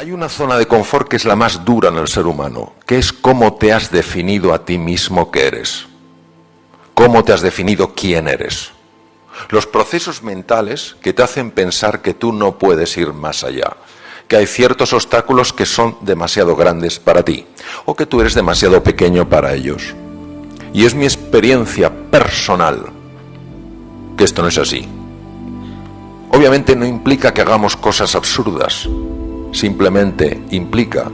Hay una zona de confort que es la más dura en el ser humano, que es cómo te has definido a ti mismo que eres. Cómo te has definido quién eres. Los procesos mentales que te hacen pensar que tú no puedes ir más allá, que hay ciertos obstáculos que son demasiado grandes para ti, o que tú eres demasiado pequeño para ellos. Y es mi experiencia personal que esto no es así. Obviamente no implica que hagamos cosas absurdas, simplemente implica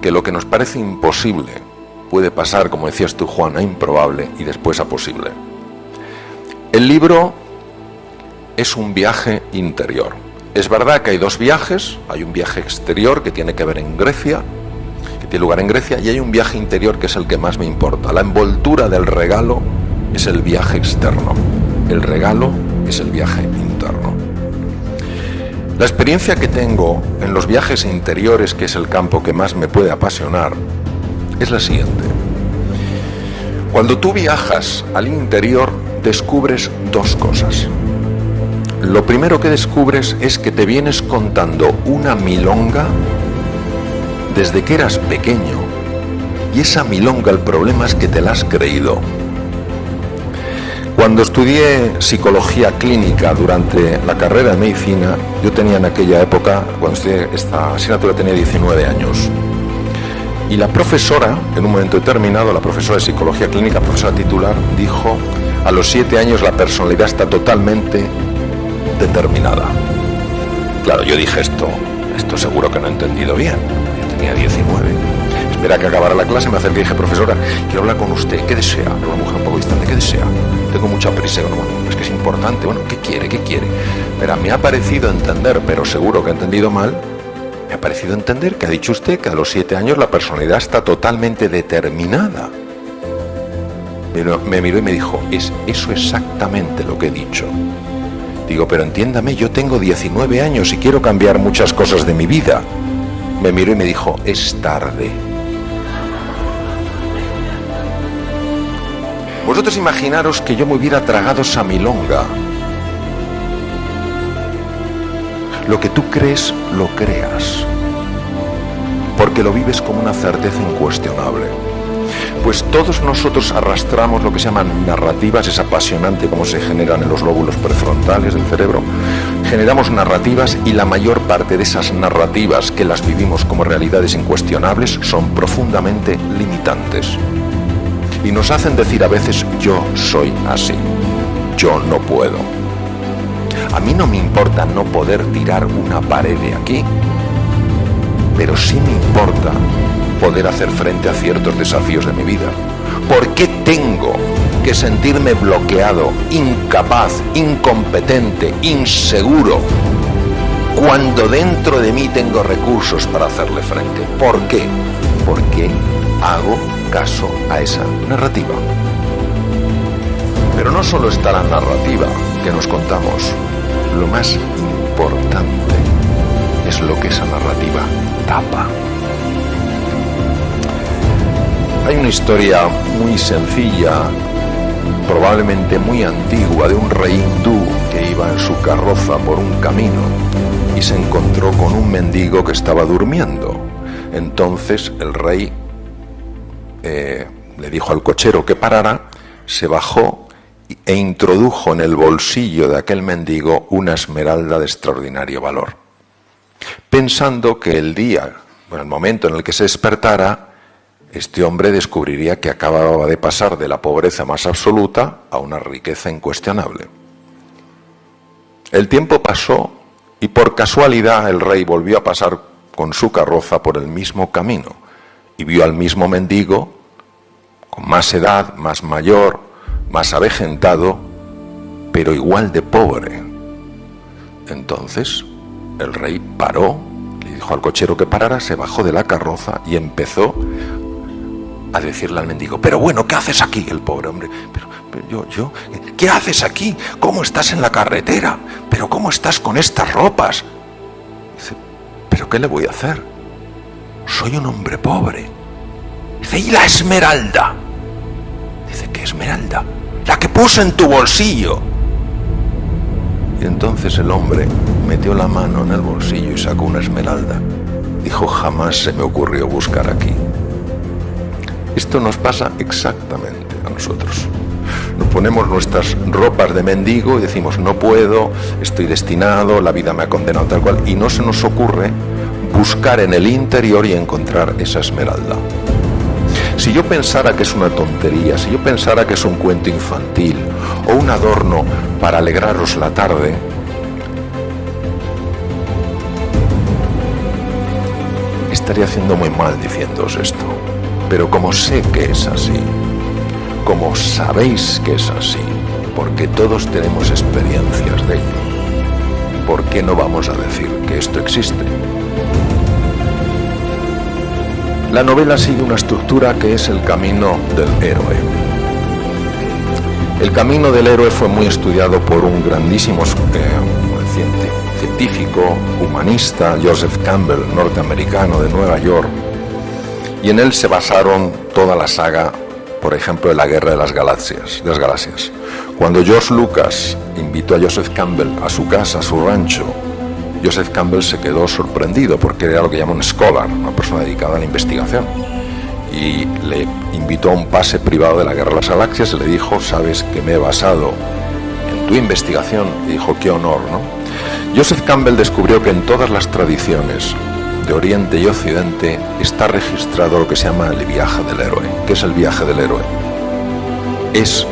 que lo que nos parece imposible puede pasar, como decías tú, Juan, a improbable y después a posible. El libro es un viaje interior. Es verdad que hay dos viajes, hay un viaje exterior que tiene que ver en Grecia, que tiene lugar en Grecia, y hay un viaje interior que es el que más me importa. La envoltura del regalo es el viaje externo, el regalo es el viaje interno. La experiencia que tengo en los viajes interiores, que es el campo que más me puede apasionar, es la siguiente. Cuando tú viajas al interior, descubres dos cosas. Lo primero que descubres es que te vienes contando una milonga desde que eras pequeño, y esa milonga, el problema es que te la has creído. Cuando estudié psicología clínica durante la carrera de medicina, yo tenía en aquella época, cuando estudié esta asignatura, tenía 19 años. Y la profesora, en un momento determinado, la profesora de psicología clínica, profesora titular, dijo: a los 7 años la personalidad está totalmente determinada. Claro, yo dije esto seguro que no he entendido bien. Yo tenía 19. Espera que acabara la clase, me acerqué y dije: profesora, quiero hablar con usted, ¿qué desea? Era una mujer un poco distante, ¿qué desea? Tengo mucha prisa. Bueno, es que es importante. Bueno, ¿qué quiere? Espera, me ha parecido entender, pero seguro que he entendido mal. Me ha parecido entender que ha dicho usted que a los 7 años la personalidad está totalmente determinada. Pero me miró y me dijo: es eso exactamente lo que he dicho. Digo: pero entiéndame, yo tengo 19 años y quiero cambiar muchas cosas de mi vida. Me miró y me dijo: es tarde. Vosotros imaginaros que yo me hubiera tragado esa milonga. Lo que tú crees, lo creas, porque lo vives como una certeza incuestionable. Pues todos nosotros arrastramos lo que se llaman narrativas. Es apasionante cómo se generan en los lóbulos prefrontales del cerebro. Generamos narrativas, y la mayor parte de esas narrativas, que las vivimos como realidades incuestionables, son profundamente limitantes. Y nos hacen decir a veces: yo soy así, yo no puedo. A mí no me importa no poder tirar una pared de aquí, pero sí me importa poder hacer frente a ciertos desafíos de mi vida. ¿Por qué tengo que sentirme bloqueado, incapaz, incompetente, inseguro, cuando dentro de mí tengo recursos para hacerle frente? ¿Por qué? Porque hago caso a esa narrativa. Pero no solo está la narrativa que nos contamos, lo más importante es lo que esa narrativa tapa. Hay una historia muy sencilla, probablemente muy antigua, de un rey hindú que iba en su carroza por un camino y se encontró con un mendigo que estaba durmiendo. Entonces el rey le dijo al cochero que parara, se bajó e introdujo en el bolsillo de aquel mendigo una esmeralda de extraordinario valor, pensando que el momento en el que se despertara, este hombre descubriría que acababa de pasar de la pobreza más absoluta a una riqueza incuestionable. El tiempo pasó y por casualidad el rey volvió a pasar con su carroza por el mismo camino y vio al mismo mendigo con más edad, más mayor, más avejentado, pero igual de pobre. Entonces el rey paró, le dijo al cochero que parara, se bajó de la carroza y empezó a decirle al mendigo: pero bueno, ¿qué haces aquí? El pobre hombre: pero yo, ¿qué haces aquí? ¿Cómo estás en la carretera? ¿Pero cómo estás con estas ropas? Dice: ¿pero qué le voy a hacer? Soy un hombre pobre. Dice: ¿y la esmeralda? Dice: ¿qué esmeralda? La que puse en tu bolsillo. Y entonces el hombre metió la mano en el bolsillo y sacó una esmeralda dijo, jamás se me ocurrió buscar aquí. Esto nos pasa exactamente a nosotros. Nos ponemos nuestras ropas de mendigo y decimos, no puedo, estoy destinado, la vida me ha condenado tal cual, y no se nos ocurre buscar en el interior y encontrar esa esmeralda. Si yo pensara que es una tontería, si yo pensara que es un cuento infantil o un adorno para alegraros la tarde, estaría haciendo muy mal diciéndoos esto. Pero como sé que es así, como sabéis que es así, porque todos tenemos experiencias de ello, ¿por qué no vamos a decir que esto existe? La novela sigue una estructura que es el camino del héroe. El camino del héroe fue muy estudiado por un grandísimo científico, humanista, Joseph Campbell, norteamericano de Nueva York, y en él se basaron toda la saga, por ejemplo, de la Guerra de las Galaxias. Cuando George Lucas invitó a Joseph Campbell a su casa, a su rancho, Joseph Campbell se quedó sorprendido porque era lo que llaman un scholar, una persona dedicada a la investigación, y le invitó a un pase privado de la Guerra de las Galaxias y le dijo, sabes que me he basado en tu investigación, y dijo, qué honor, ¿no? Joseph Campbell descubrió que en todas las tradiciones de Oriente y Occidente está registrado lo que se llama el viaje del héroe. ¿Qué es el viaje del héroe? Es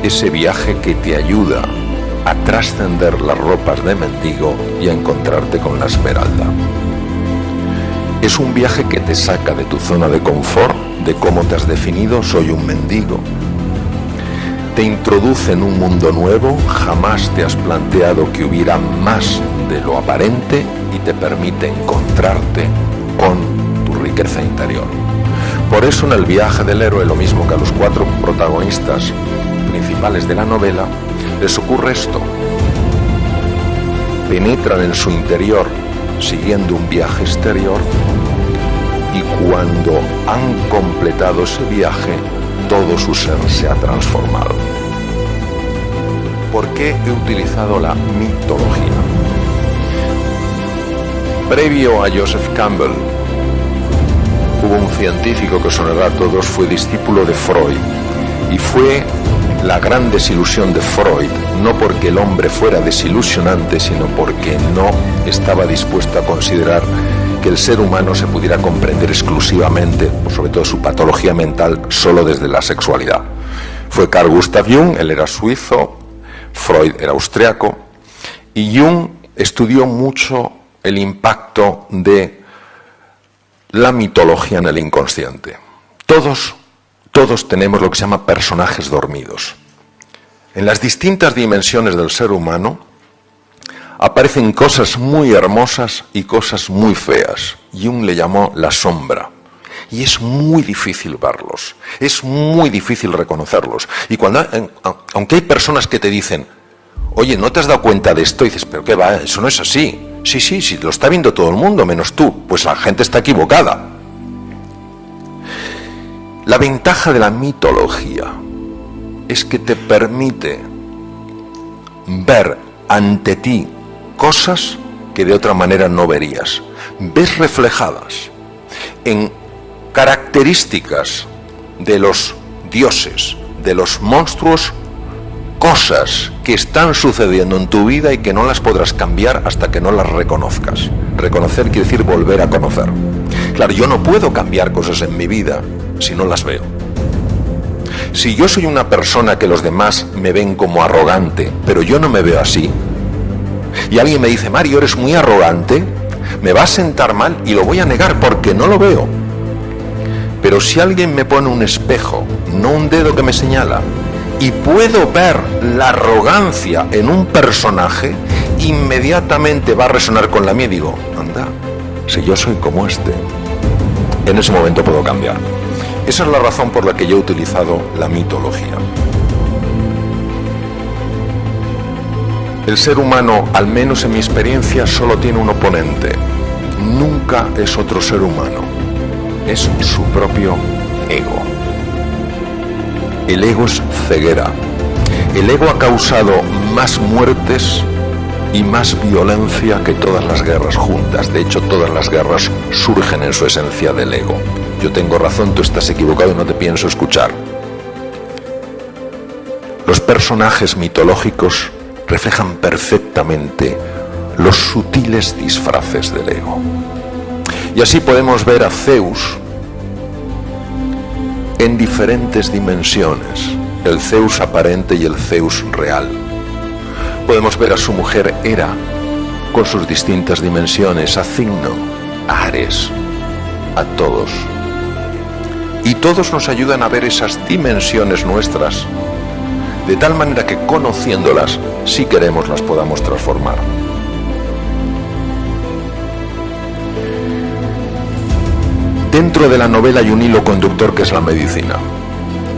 ese viaje que te ayuda a trascender las ropas de mendigo y a encontrarte con la esmeralda. Es un viaje que te saca de tu zona de confort, de cómo te has definido, soy un mendigo. Te introduce en un mundo nuevo, jamás te has planteado que hubiera más de lo aparente y te permite encontrarte con tu riqueza interior. Por eso en el viaje del héroe, lo mismo que a los 4 protagonistas principales de la novela, les ocurre esto. Penetran en su interior siguiendo un viaje exterior y cuando han completado ese viaje, todo su ser se ha transformado. ¿Por qué he utilizado la mitología? Previo a Joseph Campbell, hubo un científico que os sonará a todos, fue discípulo de Freud, y fue la gran desilusión de Freud, no porque el hombre fuera desilusionante, sino porque no estaba dispuesto a considerar que el ser humano se pudiera comprender exclusivamente, sobre todo su patología mental, solo desde la sexualidad. Fue Carl Gustav Jung, él era suizo, Freud era austriaco, y Jung estudió mucho el impacto de la mitología en el inconsciente. Todos tenemos lo que se llama personajes dormidos. En las distintas dimensiones del ser humano aparecen cosas muy hermosas y cosas muy feas. Jung le llamó la sombra. Y es muy difícil verlos, es muy difícil reconocerlos. Y aunque hay personas que te dicen, oye, ¿no te has dado cuenta de esto? Y dices, ¿pero qué va? Eso no es así. Sí, lo está viendo todo el mundo, menos tú. Pues la gente está equivocada. La ventaja de la mitología es que te permite ver ante ti cosas que de otra manera no verías. Ves reflejadas en características de los dioses, de los monstruos, cosas que están sucediendo en tu vida y que no las podrás cambiar hasta que no las reconozcas. Reconocer quiere decir volver a conocer. Claro, yo no puedo cambiar cosas en mi vida si no las veo. Si yo soy una persona que los demás me ven como arrogante, pero yo no me veo así, y alguien me dice, Mario, eres muy arrogante, me va a sentar mal y lo voy a negar porque no lo veo. Pero si alguien me pone un espejo, no un dedo que me señala, y puedo ver la arrogancia en un personaje, inmediatamente va a resonar con la mía y digo, anda, si yo soy como este, en ese momento puedo cambiar. Esa es la razón por la que yo he utilizado la mitología. El ser humano, al menos en mi experiencia, solo tiene un oponente. Nunca es otro ser humano. Es su propio ego. El ego es ceguera. El ego ha causado más muertes y más violencia que todas las guerras juntas. De hecho, todas las guerras surgen en su esencia del ego. Yo tengo razón, tú estás equivocado y no te pienso escuchar. Los personajes mitológicos reflejan perfectamente los sutiles disfraces del ego. Y así podemos ver a Zeus en diferentes dimensiones, el Zeus aparente y el Zeus real. Podemos ver a su mujer Hera con sus distintas dimensiones, a Cigno, a Ares, a todos. Y todos nos ayudan a ver esas dimensiones nuestras, de tal manera que conociéndolas, si queremos, las podamos transformar. Dentro de la novela hay un hilo conductor que es la medicina.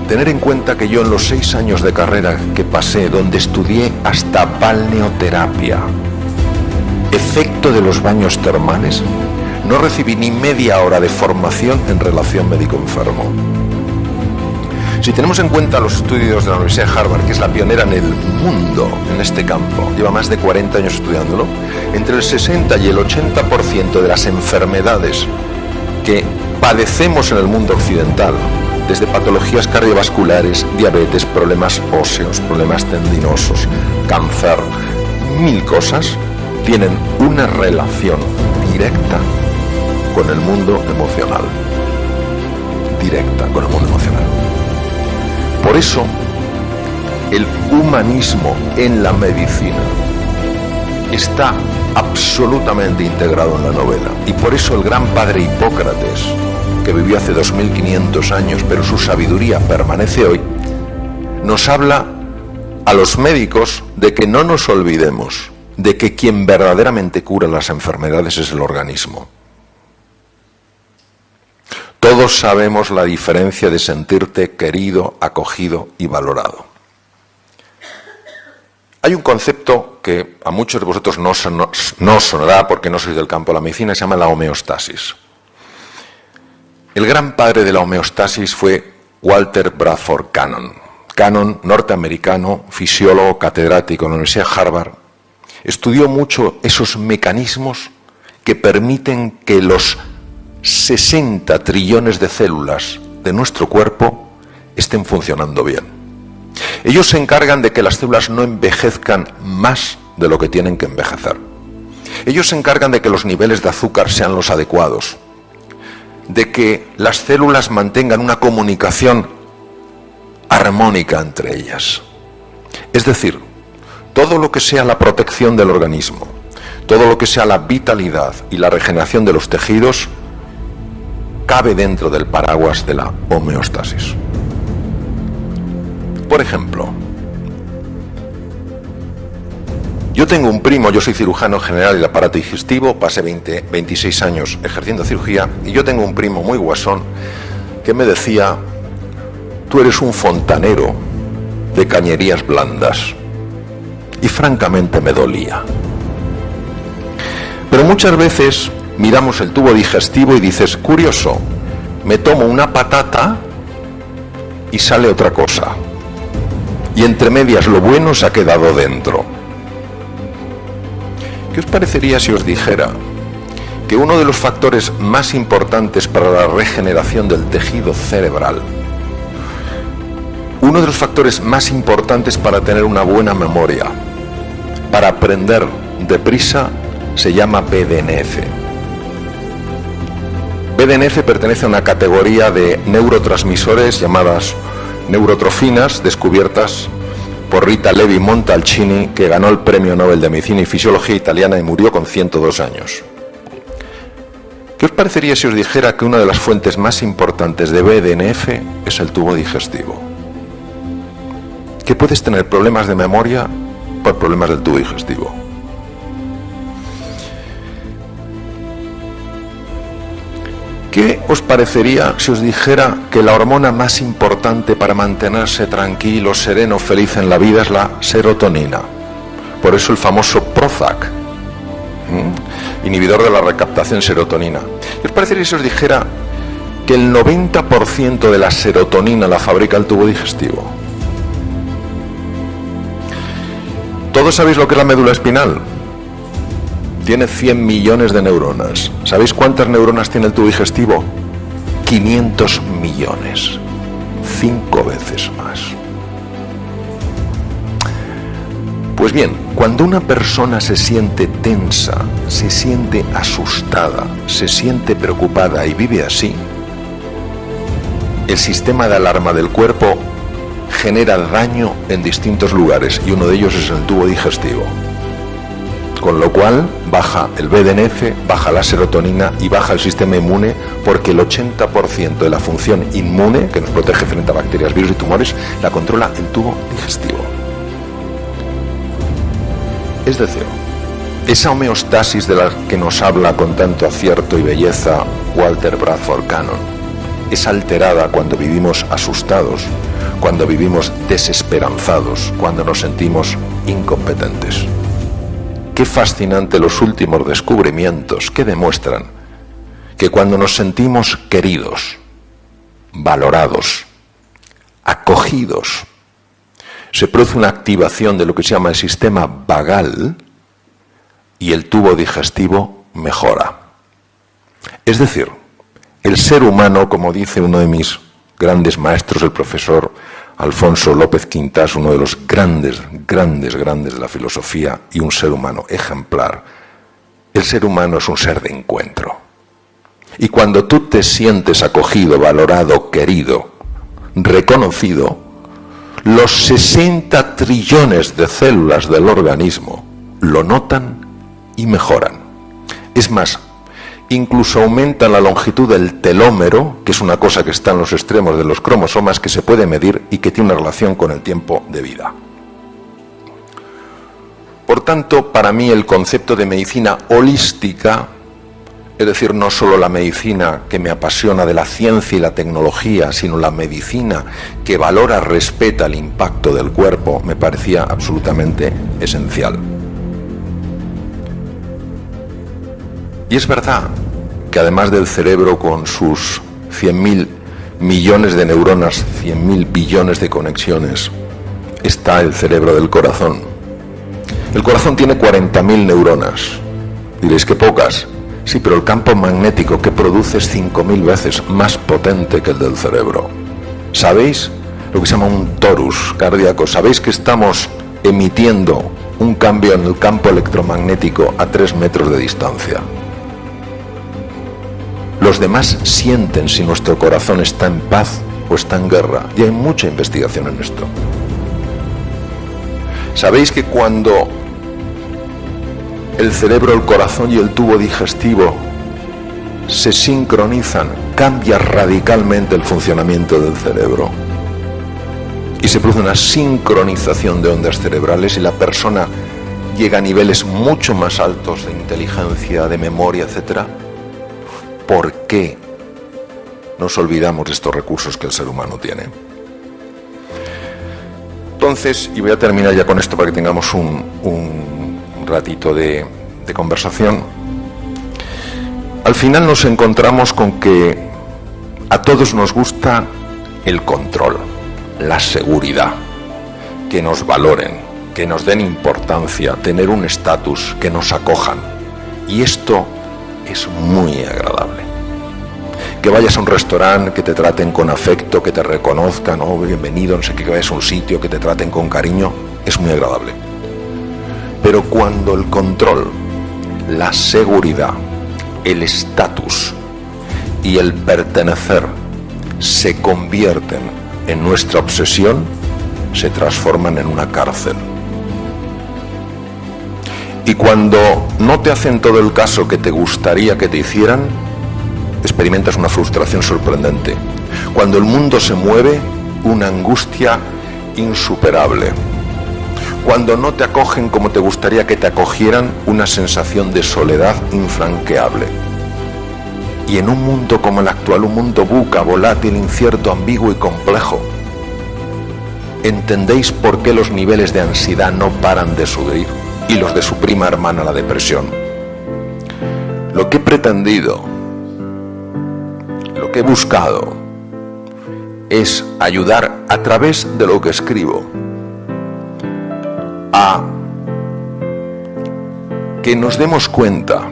Tener en cuenta que yo en los 6 años de carrera que pasé, donde estudié hasta balneoterapia, efecto de los baños termales, no recibí ni media hora de formación en relación médico-enfermo. Si tenemos en cuenta los estudios de la Universidad de Harvard, que es la pionera en el mundo en este campo, lleva más de 40 años estudiándolo, entre el 60 y el 80% de las enfermedades que padecemos en el mundo occidental, desde patologías cardiovasculares, diabetes, problemas óseos, problemas tendinosos, cáncer, 1000 cosas, tienen una relación directa con el mundo emocional. Directa con el mundo emocional. Por eso, el humanismo en la medicina está absolutamente integrado en la novela. Y por eso el gran padre Hipócrates, que vivió hace 2500 años, pero su sabiduría permanece hoy, nos habla a los médicos de que no nos olvidemos de que quien verdaderamente cura las enfermedades es el organismo. Todos sabemos la diferencia de sentirte querido, acogido y valorado. Hay un concepto que a muchos de vosotros no sonará porque no sois del campo de la medicina, se llama la homeostasis. El gran padre de la homeostasis fue Walter Bradford Cannon. Cannon, norteamericano, fisiólogo, catedrático en la Universidad de Harvard, estudió mucho esos mecanismos que permiten que los 60 trillones de células de nuestro cuerpo estén funcionando bien. Ellos se encargan de que las células no envejezcan más de lo que tienen que envejecer. Ellos se encargan de que los niveles de azúcar sean los adecuados, de que las células mantengan una comunicación armónica entre ellas. Es decir, todo lo que sea la protección del organismo, todo lo que sea la vitalidad y la regeneración de los tejidos, cabe dentro del paraguas de la homeostasis. Por ejemplo, yo tengo un primo, yo soy cirujano general del aparato digestivo, pasé 26 años ejerciendo cirugía, y yo tengo un primo muy guasón que me decía: tú eres un fontanero de cañerías blandas. Y francamente me dolía. Pero muchas veces miramos el tubo digestivo y dices: curioso, me tomo una patata y sale otra cosa. Y entre medias lo bueno se ha quedado dentro. ¿Qué os parecería si os dijera que uno de los factores más importantes para la regeneración del tejido cerebral, uno de los factores más importantes para tener una buena memoria, para aprender deprisa, se llama BDNF? BDNF pertenece a una categoría de neurotransmisores llamadas neurotrofinas, descubiertas por Rita Levi Montalcini, que ganó el Premio Nobel de Medicina y Fisiología italiana y murió con 102 años. ¿Qué os parecería si os dijera que una de las fuentes más importantes de BDNF es el tubo digestivo? Que puedes tener problemas de memoria por problemas del tubo digestivo. ¿Qué os parecería si os dijera que la hormona más importante para mantenerse tranquilo, sereno, feliz en la vida es la serotonina? Por eso el famoso Prozac, inhibidor de la recaptación de serotonina. ¿Qué os parecería si os dijera que el 90% de la serotonina la fabrica el tubo digestivo? ¿Todos sabéis lo que es la médula espinal? tiene 100 millones de neuronas. ¿Sabéis cuántas neuronas tiene el tubo digestivo? 500 millones. 5 veces más. Pues bien, cuando una persona se siente tensa, se siente asustada, se siente preocupada y vive así, el sistema de alarma del cuerpo genera daño en distintos lugares y uno de ellos es el tubo digestivo. Con lo cual baja el BDNF, baja la serotonina y baja el sistema inmune, porque el 80% de la función inmune, que nos protege frente a bacterias, virus y tumores, la controla el tubo digestivo. Es decir, esa homeostasis de la que nos habla con tanto acierto y belleza Walter Bradford Cannon es alterada cuando vivimos asustados, cuando vivimos desesperanzados, cuando nos sentimos incompetentes. Qué fascinante los últimos descubrimientos que demuestran que cuando nos sentimos queridos, valorados, acogidos, se produce una activación de lo que se llama el sistema vagal y el tubo digestivo mejora. Es decir, el ser humano, como dice uno de mis grandes maestros, el profesor Alfonso López Quintás, uno de los grandes de la filosofía y un ser humano ejemplar, el ser humano es un ser de encuentro. Y cuando tú te sientes acogido, valorado, querido, reconocido, los 60 trillones de células del organismo lo notan y mejoran. Es más, incluso aumentan la longitud del telómero, que es una cosa que está en los extremos de los cromosomas, que se puede medir y que tiene una relación con el tiempo de vida. Por tanto, para mí el concepto de medicina holística, es decir, no solo la medicina que me apasiona de la ciencia y la tecnología, sino la medicina que valora, respeta el impacto del cuerpo, me parecía absolutamente esencial. Y es verdad que además del cerebro con sus 100.000 millones de neuronas, 100.000 billones de conexiones, está el cerebro del corazón. El corazón tiene 40.000 neuronas. Diréis que pocas. Sí, pero el campo magnético que produce es 5.000 veces más potente que el del cerebro. ¿Sabéis lo que se llama un torus cardíaco? ¿Sabéis que estamos emitiendo un cambio en el campo electromagnético a 3 metros de distancia? Los demás sienten si nuestro corazón está en paz o está en guerra, y hay mucha investigación en esto. ¿Sabéis que cuando el cerebro, el corazón y el tubo digestivo se sincronizan, cambia radicalmente el funcionamiento del cerebro? Y se produce una sincronización de ondas cerebrales y la persona llega a niveles mucho más altos de inteligencia, de memoria, etcétera. ¿Por qué nos olvidamos de estos recursos que el ser humano tiene? Entonces, y voy a terminar ya con esto para que tengamos un ratito de conversación. Al final nos encontramos con que a todos nos gusta el control, la seguridad, que nos valoren, que nos den importancia, tener un estatus, que nos acojan. Y esto es muy agradable. Que vayas a un restaurante, que te traten con afecto, que te reconozcan, oh, bienvenido, no sé qué, que vayas a un sitio, que te traten con cariño, es muy agradable. Pero cuando el control, la seguridad, el estatus y el pertenecer se convierten en nuestra obsesión, se transforman en una cárcel. Y cuando no te hacen todo el caso que te gustaría que te hicieran, experimentas una frustración sorprendente. Cuando el mundo se mueve, una angustia insuperable. Cuando no te acogen como te gustaría que te acogieran, una sensación de soledad infranqueable. Y en un mundo como el actual, un mundo buca, volátil, incierto, ambiguo y complejo, ¿entendéis por qué los niveles de ansiedad no paran de subir y los de su prima hermana, la depresión? Lo que he pretendido, lo que he buscado, es ayudar a través de lo que escribo a que nos demos cuenta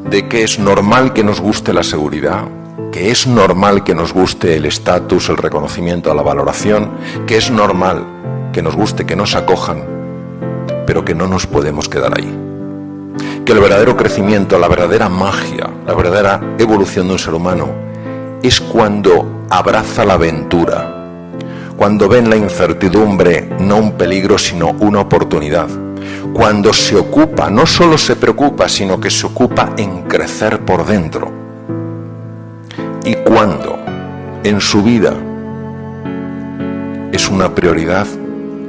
de que es normal que nos guste la seguridad, que es normal que nos guste el estatus, el reconocimiento, la valoración, que es normal que nos guste que nos acojan, pero que no nos podemos quedar ahí. Que el verdadero crecimiento, la verdadera magia, la verdadera evolución de un ser humano es cuando abraza la aventura, cuando ve en la incertidumbre no un peligro sino una oportunidad, cuando se ocupa, no solo se preocupa, sino que se ocupa en crecer por dentro, y cuando en su vida es una prioridad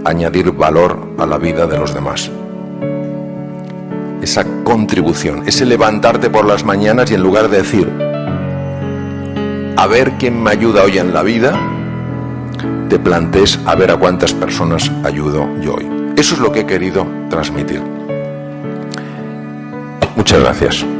añadir valor a la vida de los demás. Esa contribución, ese levantarte por las mañanas y en lugar de decir a ver quién me ayuda hoy en la vida, te plantees a ver a cuántas personas ayudo yo hoy. Eso es lo que he querido transmitir. Muchas gracias.